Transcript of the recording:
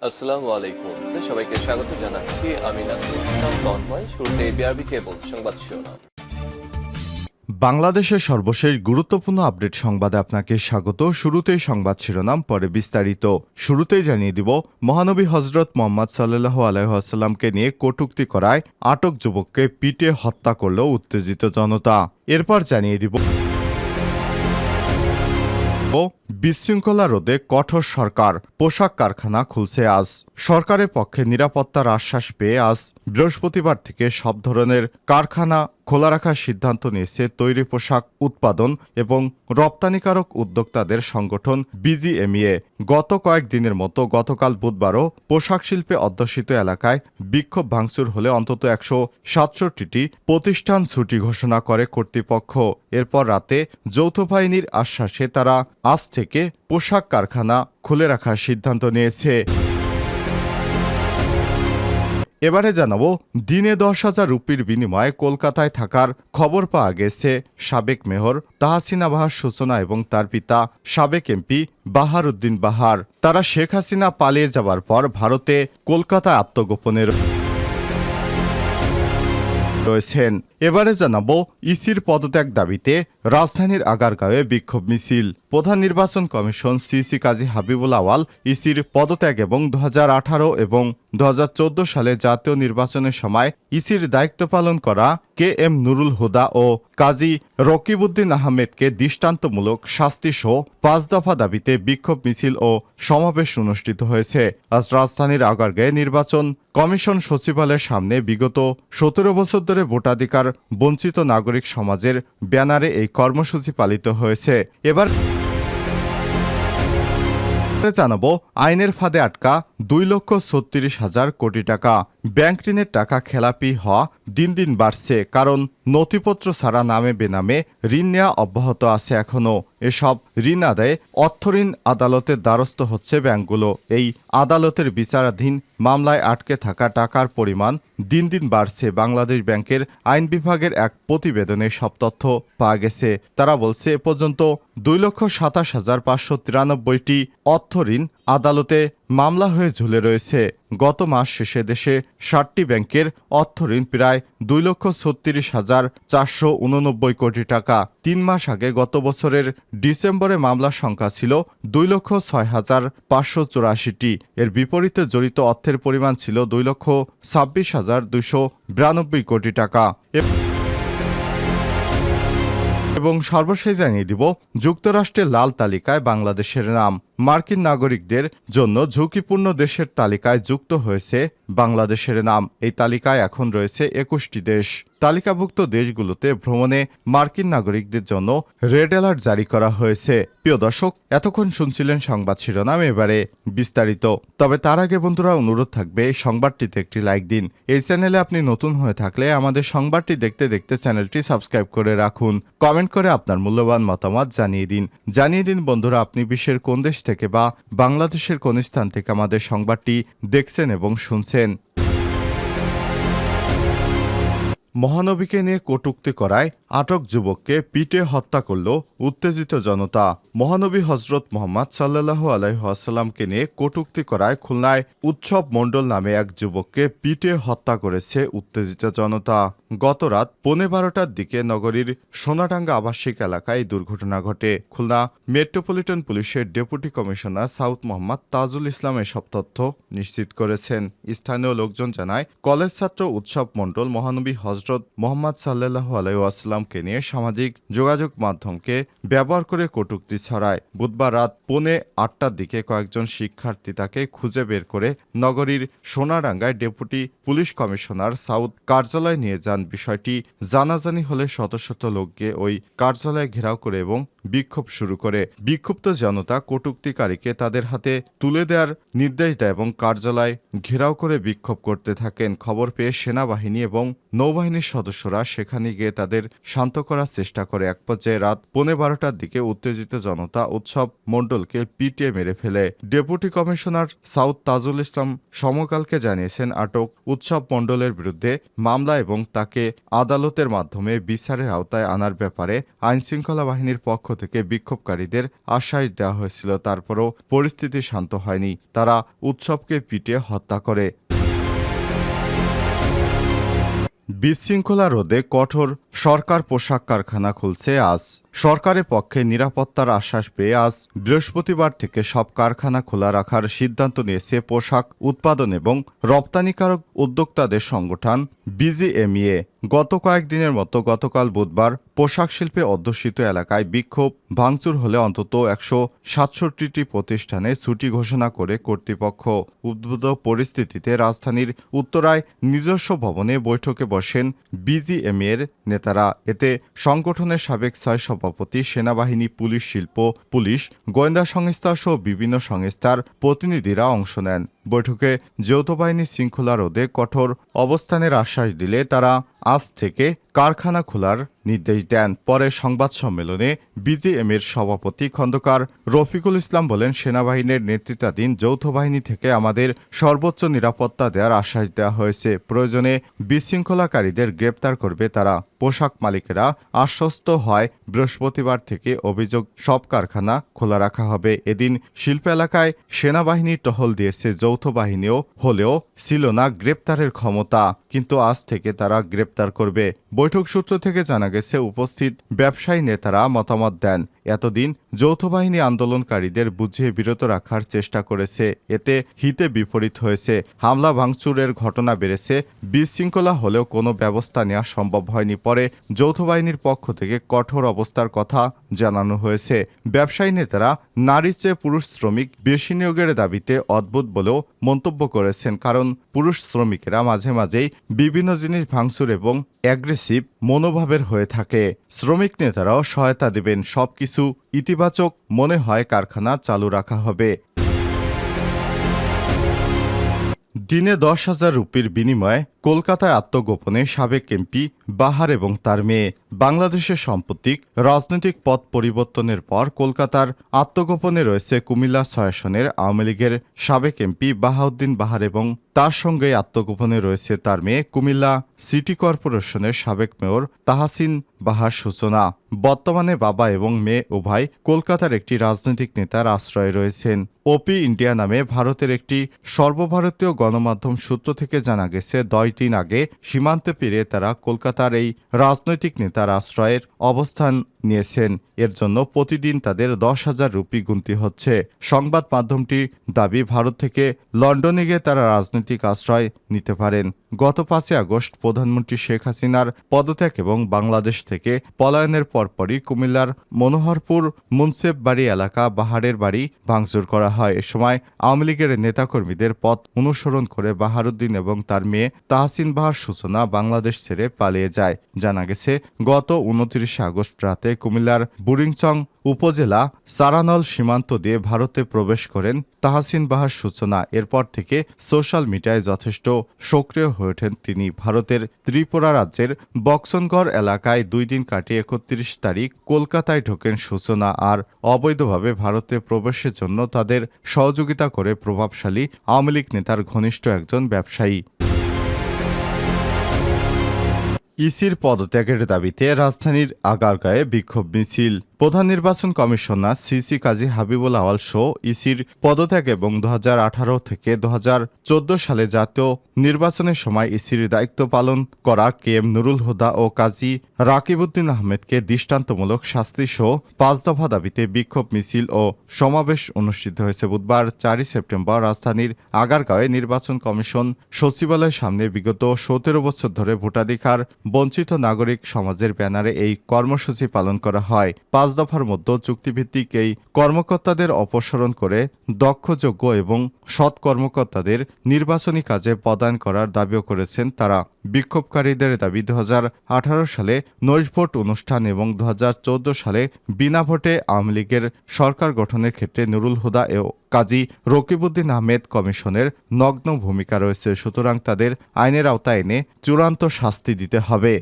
আসসালামু আলাইকুম। সবাইকে স্বাগত জানাচ্ছি। আমি নাসরুল ইসলাম তন্ময়। শুরুতে বিআরবি কেবল সংবাদ শিরোনাম। বাংলাদেশের সর্বশেষ গুরুত্বপূর্ণ আপডেট সংবাদে আপনাকে স্বাগত। শুরুতেই সংবাদ শিরোনাম, পরে বিস্তারিত। শুরুতেই জানিয়ে দিব, মহানবী হজরত মোহাম্মদ সাল্লাল্লাহু আলাইহি ওয়াসাল্লামকে নিয়ে কটূক্তি করায় আটক যুবককে পিটিয়ে হত্যা করল উত্তেজিত জনতা। এরপর জানিয়ে দিব, বিশৃঙ্খলা রোধে কঠোর সরকার, পোশাক কারখানা খুলছে আজ। সরকারের পক্ষে নিরাপত্তার আশ্বাস পেয়ে আজ বৃহস্পতিবার থেকে সব ধরনের কারখানা খোলা রাখার সিদ্ধান্ত নিয়েছে তৈরি পোশাক উৎপাদন এবং রপ্তানিকারক উদ্যোক্তাদের সংগঠন বিজিএমইএ। গত কয়েকদিনের মতো গতকাল বুধবারও পোশাক শিল্পে অধ্যুষিত এলাকায় বিক্ষোভ ভাঙচুর হলে অন্তত 167টি প্রতিষ্ঠান ছুটি ঘোষণা করে কর্তৃপক্ষ। এরপর রাতে যৌথ বাহিনীর আশ্বাসে তারা আজ থেকে পোশাক কারখানা খুলে রাখার সিদ্ধান্ত নিয়েছে। এবারে জানাবো, দিনে 10,000 রুপির বিনিময়ে কলকাতায় থাকার খবর পাওয়া গেছে সাবেক মেয়র তাহসিনা বাহার সূচনা এবং তার পিতা সাবেক এমপি বাহার উদ্দিন বাহার। তারা শেখ হাসিনা পালিয়ে যাওয়ার পর ভারতে কলকাতায় আত্মগোপনে রয়েছেন। এবারে জানাবো, ইসির পদত্যাগ দাবিতে রাজধানীর আগারগাঁওয়ে বিক্ষোভ মিছিল। প্রধান নির্বাচন কমিশন সিসি কাজী হাবিবুল আওয়াল ইসির পদত্যাগ এবং 2018 এবং 2014 সালে জাতীয় নির্বাচনের সময় ইসির দায়িত্ব পালন করা KM নুরুল হুদা ও কাজী রকিবউদ্দিন আহমেদকে দৃষ্টান্তমূলক শাস্তিসহ 5 দফা দাবিতে বিক্ষোভ মিছিল ও সমাবেশ অনুষ্ঠিত হয়েছে। আজ রাজধানীর আগারগাঁয়ে নির্বাচন কমিশন সচিবালয়ের সামনে বিগত 17 বছর ধরে ভোটাধিকার বঞ্চিত নাগরিক সমাজের ব্যানারে এই কর্মসূচি পালিত হয়েছে। এবার জানাবো, আইনের ফাঁদে আটকা 2,36,000 কোটি টাকা। ব্যাংক ঋণের টাকা খেলাপি হওয়া দিন দিন বাড়ছে, কারণ নথিপত্র ছাড়া নামে বেনামে ঋণ নেওয়া অব্যাহত আছে এখনও। এসব ঋণ আদায়ে অর্থঋণ আদালতের দ্বারস্থ হচ্ছে ব্যাংকগুলো। এই আদালতের বিচারাধীন মামলায় আটকে থাকা টাকার পরিমাণ দিন দিন বাড়ছে। বাংলাদেশ ব্যাংকের আইন বিভাগের এক প্রতিবেদনে সব তথ্য পাওয়া গেছে। তারা বলছে, এ পর্যন্ত 2,27,593টি অর্থঋণ আদালতে মামলা হয়ে ঝুলে রয়েছে। গত মাস শেষে দেশে 60টি ব্যাংকের অর্থঋণ প্রায় 2,36,489 কোটি টাকা। 3 মাস আগে গত বছরের ডিসেম্বরে মামলার সংখ্যা ছিল 2,06,584টি। এর বিপরীতে জড়িত অর্থের পরিমাণ ছিল 2,26,292 কোটি টাকা। এবং সর্বশেষ জানিয়ে দিব, যুক্তরাষ্ট্রের লাল তালিকায় বাংলাদেশের নাম। মার্কিন নাগরিকদের জন্য ঝুঁকিপূর্ণ দেশের তালিকায় যুক্ত হয়েছে বাংলাদেশের নাম। এই তালিকায় এখন রয়েছে 21টি দেশ। তালিকাভুক্ত দেশগুলোতে ভ্রমণে মার্কিন নাগরিকদের জন্য রেড অ্যালার্ট জারি করা হয়েছে। প্রিয় দর্শক, এতক্ষণ শুনছিলেন সংবাদ শিরোনাম, এবারে বিস্তারিত। তবে তার আগে বন্ধুরা, অনুরোধ থাকবে এই সংবাদটিতে একটি লাইক দিন। এই চ্যানেলে আপনি নতুন হয়ে থাকলে আমাদের সংবাদটি দেখতে দেখতে চ্যানেলটি সাবস্ক্রাইব করে রাখুন। কমেন্ট করে আপনার মূল্যবান মতামত জানিয়ে দিন বন্ধুরা, আপনি বিশ্বের কোন দেশ থেকে বা বাংলাদেশের কোন স্থান থেকে আমাদের সংবাদটি দেখছেন এবং শুনছেন। মহানবীকে নিয়ে কটূক্তি করায় আটক যুবককে পিটে হত্যা করল উত্তেজিত জনতা। মহানবী হজরত মোহাম্মদ সাল্লাল্লাহু আলাইহি ওয়াসাল্লামকে নিয়ে কটূক্তি করায় খুলনায় উৎসব মণ্ডল নামে এক যুবককে পিটে হত্যা করেছে উত্তেজিত জনতা। গত রাত 12:15টার দিকে নগরীর সোনাডাঙ্গা আবাসিক এলাকায় দুর্ঘটনা ঘটে। খুলনা মেট্রোপলিটন পুলিশের ডেপুটি কমিশনার সাউদ মোহাম্মদ তাজুল ইসলাম এসব তথ্য নিশ্চিত করেছেন। স্থানীয় লোকজন জানায়, কলেজ ছাত্র উৎসব মণ্ডল মহানবী হজরত মোহাম্মদ সাল্লাল্লাহু আলাইহি ওয়াসাল্লামকে নিয়ে সামাজিক যোগাযোগ মাধ্যমকে ব্যবহার করে কটূক্তি ছড়ায়। বুধবার রাত 7:45টার দিকে কয়েকজন শিক্ষার্থী তাকে খুঁজে বের করে নগরীর সোনাডাঙ্গায় ডেপুটি পুলিশ কমিশনার সাউদ কার্যালয়ে নিয়ে যান। বিষয়টি জানাজানি হলে শত শত লোক গিয়ে ওই কার্যালয়ে ঘেরাও করে এবং বিক্ষোভ শুরু করে। বিক্ষুব্ধ জনতা কটূক্তিকারীকে তাদের হাতে তুলে দেওয়ার নির্দেশ দেয় এবং কার্যালয় ঘেরাও করে বিক্ষোভ করতে থাকেন। খবর পেয়ে সেনাবাহিনী এবং নৌবাহিনীর সদস্যরা সেখানে গিয়ে তাদের শান্ত করার চেষ্টা করে। এক পর্যায়ে রাত 12:15টার দিকে উত্তেজিত জনতা উৎসব মণ্ডলকে পিটিয়ে মেরে ফেলে। ডেপুটি কমিশনার সাউদ তাজুল ইসলাম সমকালকে জানিয়েছেন, আটক উৎসব মণ্ডলের বিরুদ্ধে মামলা এবং তাকে আদালতের মাধ্যমে বিচারের আওতায় আনার ব্যাপারে আইনশৃঙ্খলা বাহিনীর পক্ষ থেকে বিক্ষোভকারীদের আশ্বাস দেওয়া হয়েছিল। তারপরও পরিস্থিতি শান্ত হয়নি। তারা উৎসবকে পিটিয়ে হত্যা করে। বিশৃঙ্খলা রোধে কঠোর সরকার পোশাক কারখানা খুলছে আজ। সরকারের পক্ষে নিরাপত্তার আশ্বাস পেয়ে আজ বৃহস্পতিবার থেকে সব কারখানা খোলা রাখার সিদ্ধান্ত নিয়েছে পোশাক উৎপাদন এবং রপ্তানিকারক উদ্যোক্তাদের সংগঠন বিজিএমইএ। গত কয়েকদিনের মতো গতকাল বুধবার পোশাক শিল্পে অধ্যুষিত এলাকায় বিক্ষোভ ভাঙচুর হলে অন্তত 167টি প্রতিষ্ঠানে ছুটি ঘোষণা করে কর্তৃপক্ষ। উদ্ভূত পরিস্থিতিতে রাজধানীর উত্তরায় নিজস্ব ভবনে বৈঠকে বসেন বিজিএমইএর নেতারা। এতে সংগঠনের সাবেক 6 সভাপতি, সেনাবাহিনী, পুলিশ, শিল্প, পুলিশ, গোয়েন্দা সংস্থা সহ বিভিন্ন সংস্থার প্রতিনিধিরা অংশ নেন। বৈঠকে যৌথ বাহিনী শৃঙ্খলা রোধে কঠোর অবস্থানের আশ্বাস দিলে তারা আজ থেকে কারখানা খোলার নির্দেশ দেন। পরে সংবাদ সম্মেলনে বিজিএমইএর সভাপতি খন্দকার রফিকুল ইসলাম বলেন, সেনাবাহিনীর নেতৃত্বাধীন যৌথ বাহিনী থেকে আমাদের সর্বোচ্চ নিরাপত্তা দেওয়ার আশ্বাস দেওয়া হয়েছে। প্রয়োজনে বিশৃঙ্খলাকারীদের গ্রেপ্তার করবে তারা। পোশাক মালিকেরা আশ্বস্ত হয় বৃহস্পতিবার থেকে অভিযোগ সব কারখানা খোলা রাখা হবে। এদিন শিল্প এলাকায় সেনাবাহিনী টহল দিয়েছে। যৌথ বাহিনীও হলেও ছিল না গ্রেপ্তারের ক্ষমতা, কিন্তু আজ থেকে তারা গ্রেপ্তার করবে। বৈঠক সূত্র থেকে জানা গেছে, উপস্থিত ব্যবসায়ী নেতারা মতামত দেন, এতদিন যৌথ বাহিনী আন্দোলনকারীদের বুঝিয়ে বিরত রাখার চেষ্টা করেছে। এতে হিতে বিপরীত হয়েছে। হামলা ভাঙচুরের ঘটনা বেড়েছে। বিশৃঙ্খলা হলেও কোনো ব্যবস্থা নেওয়া সম্ভব হয়নি। পরে যৌথ বাহিনীর পক্ষ থেকে কঠোর অবস্থার কথা জানানো হয়েছে। ব্যবসায়ী নেতারা নারীর চেয়ে পুরুষ শ্রমিক বেশি নিয়োগের দাবিতে অদ্ভুত বলেও মন্তব্য করেছেন, কারণ পুরুষ শ্রমিকেরা মাঝে মাঝেই বিভিন্ন জিনিস ভাঙচুর এবং অ্যাগ্রেসিভ মনোভাবের হয়ে থাকে। শ্রমিক নেতারাও সহায়তা দেবেন। সবকিছু ইতিবাচক মনে হয় কারখানা চালু রাখা হবে। দিনে 10,000 রুপির বিনিময়ে কলকাতায় আত্মগোপনে সাবেক এমপি বাহার এবং তার মেয়ে। বাংলাদেশের সাম্প্রতিক রাজনৈতিক পথ পরিবর্তনের পর কলকাতার আত্মগোপনে রয়েছে কুমিল্লা 6 আসনের আওয়ামী লীগের সাবেক এমপি বাহাউদ্দিন বাহার এবং তার সঙ্গে আত্মগোপনে রয়েছে তার মেয়ে কুমিল্লা সিটি কর্পোরেশনের সাবেক মেয়র তাহসিন বাহার সূচনা। বর্তমানে বাবা এবং মেয়ে উভয় কলকাতার একটি রাজনৈতিক নেতার আশ্রয়ে রয়েছেন। ওপি ইন্ডিয়া নামে ভারতের একটি সর্বভারতীয় গণমাধ্যম সূত্র থেকে জানা গেছে, 10 দিন আগে সীমান্তে পেরিয়ে তারা কলকাতার এই রাজনৈতিক নেতার আশ্রয়ের অবস্থান নিয়েছেন। এর জন্য প্রতিদিন তাদের 10,000 রুপি গুনতি হচ্ছে। সংবাদ মাধ্যমটির দাবি, ভারত থেকে লন্ডনে গিয়ে তারা রাজনৈতিক আশ্রয় নিতে পারেন। গত 5 আগস্ট প্রধানমন্ত্রী শেখ হাসিনার পদত্যাগ এবং বাংলাদেশ থেকে পলায়নের পরপরই কুমিল্লার মনোহরপুর মুন্সেফ বাড়ি এলাকা বাহারের বাড়ি ভাঙচুর করা হয়। এ সময় আওয়ামী লীগের নেতাকর্মীদের পথ অনুসরণ করে বাহারুদ্দিন এবং তার মেয়ে তাহসিন বাহার সূচনা বাংলাদেশ ছেড়ে পালিয়ে যায়। জানা গেছে, গত 29 আগস্ট রাতে কুমিল্লার বুড়িংচং উপজেলা সারানল সীমান্ত দিয়ে ভারতে প্রবেশ করেন তাহসিন বাহার সূচনা। এরপর থেকে সোশ্যাল মিডিয়ায় যথেষ্ট সক্রিয় হয়ে ওঠেন তিনি। ভারতের ত্রিপুরা রাজ্যের বক্সনগড় এলাকায় 2 দিন কাটিয়ে 31 তারিখ কলকাতায় ঢোকেন সূচনা। আর অবৈধভাবে ভারতে প্রবেশের জন্য তাদের সহযোগিতা করে প্রভাবশালী আওয়ামী লীগ নেতার ঘনিষ্ঠ একজন ব্যবসায়ী। ইসির পদত্যাগের দাবিতে রাজধানীর আগারগাঁয়ে বিক্ষোভ মিছিল। প্রধান নির্বাচন কমিশনার সিসি কাজী হাবিবুল আওয়াল শো ইসির পদত্যাগ এবং 2018 থেকে 2014 সালে জাতীয় নির্বাচনের সময় ইসির দায়িত্ব পালন করা কেএম নুরুল হুদা ও কাজী রাকিবউদ্দিন আহমেদকে দৃষ্টান্তমূলক শাস্তি সহ 5 দফা দাবিতে বিক্ষোভ মিছিল ও সমাবেশ অনুষ্ঠিত হয়েছে। বুধবার 4 সেপ্টেম্বর রাজধানীর আগারগাঁওয়ে নির্বাচন কমিশন সচিবালয়ের সামনে বিগত 17 বছর ধরে ভোটাধিকার বঞ্চিত নাগরিক সমাজের ব্যানারে এই কর্মসূচি পালন করা হয়। 5 দফার মধ্যে চুক্তিভিত্তিক এই কর্মকর্তাদের অপসারণ করে দক্ষ, যোগ্য এবং সৎ কর্মকর্তাদের নির্বাচনী কাজে পদায়ন করার দাবিও করেছেন তারা। বিক্ষোভকারীদের দাবি, 2018 সালে নৈশ ভোট অনুষ্ঠান এবং 2014 সালে বিনা ভোটে আওয়ামী লীগের সরকার গঠনের ক্ষেত্রে নুরুল হুদা ও কাজী রকিবউদ্দিন আহমেদ কমিশনের নগ্ন ভূমিকা রয়েছে। সুতরাং তাদের আইনের আওতায় এনে চূড়ান্ত শাস্তি দিতে হবে।